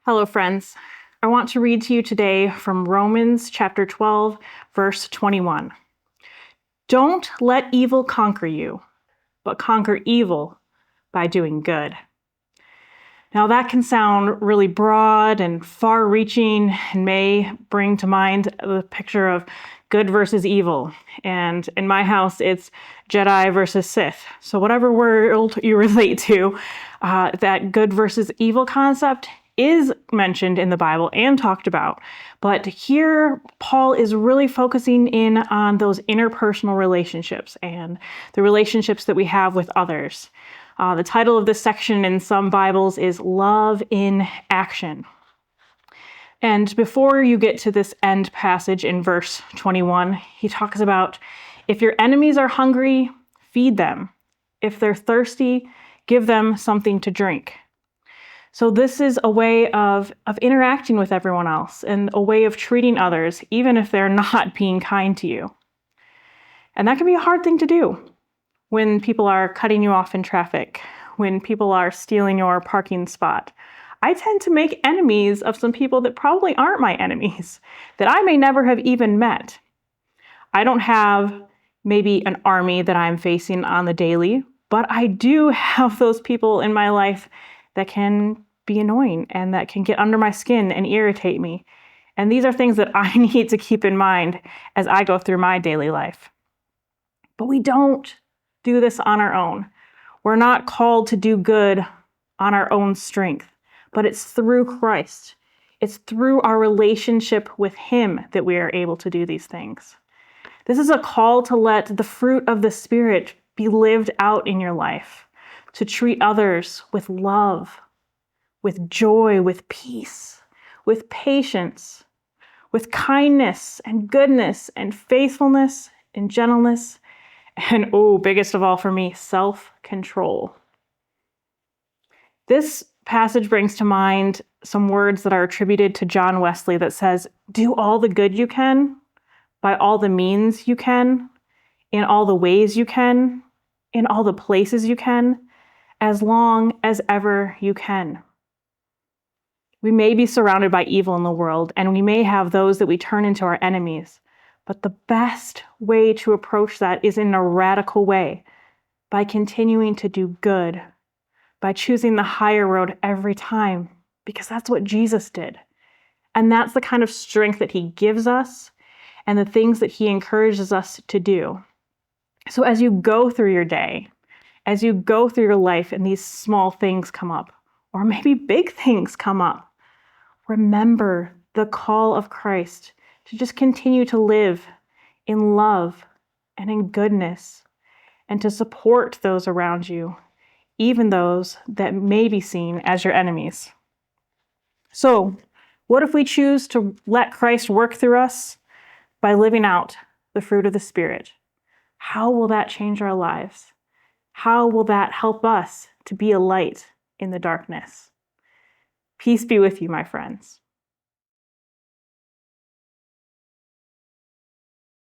Hello, friends. I want to read to you today from Romans chapter 12, verse 21. Don't let evil conquer you, but conquer evil by doing good. Now, that can sound really broad and far-reaching and may bring to mind the picture of good versus evil. And in my house, it's Jedi versus Sith. So whatever world you relate to, that good versus evil concept is mentioned in the Bible and talked about. But here, Paul is really focusing in on those interpersonal relationships and the relationships that we have with others. The title of this section in some Bibles is Love in Action. And before you get to this end passage in verse 21, he talks about, if your enemies are hungry, feed them. If they're thirsty, give them something to drink. So this is a way of interacting with everyone else and a way of treating others, even if they're not being kind to you. And that can be a hard thing to do when people are cutting you off in traffic, when people are stealing your parking spot. I tend to make enemies of some people that probably aren't my enemies, that I may never have even met. I don't have maybe an army that I'm facing on the daily, but I do have those people in my life that can be annoying and that can get under my skin and irritate me. And these are things that I need to keep in mind as I go through my daily life. But we don't do this on our own. We're not called to do good on our own strength, but it's through Christ. It's through our relationship with Him that we are able to do these things. This is a call to let the fruit of the Spirit be lived out in your life, to treat others with love, with joy, with peace, with patience, with kindness and goodness and faithfulness and gentleness, and biggest of all for me, self-control. This passage brings to mind some words that are attributed to John Wesley that says, do all the good you can, by all the means you can, in all the ways you can, in all the places you can, as long as ever you can. We may be surrounded by evil in the world, and we may have those that we turn into our enemies, but the best way to approach that is in a radical way, by continuing to do good, by choosing the higher road every time, because that's what Jesus did. And that's the kind of strength that He gives us and the things that He encourages us to do. So as you go through your day, as you go through your life and these small things come up, or maybe big things come up, remember the call of Christ to just continue to live in love and in goodness and to support those around you, even those that may be seen as your enemies. So, what if we choose to let Christ work through us by living out the fruit of the Spirit? How will that change our lives? How will that help us to be a light in the darkness? Peace be with you, my friends.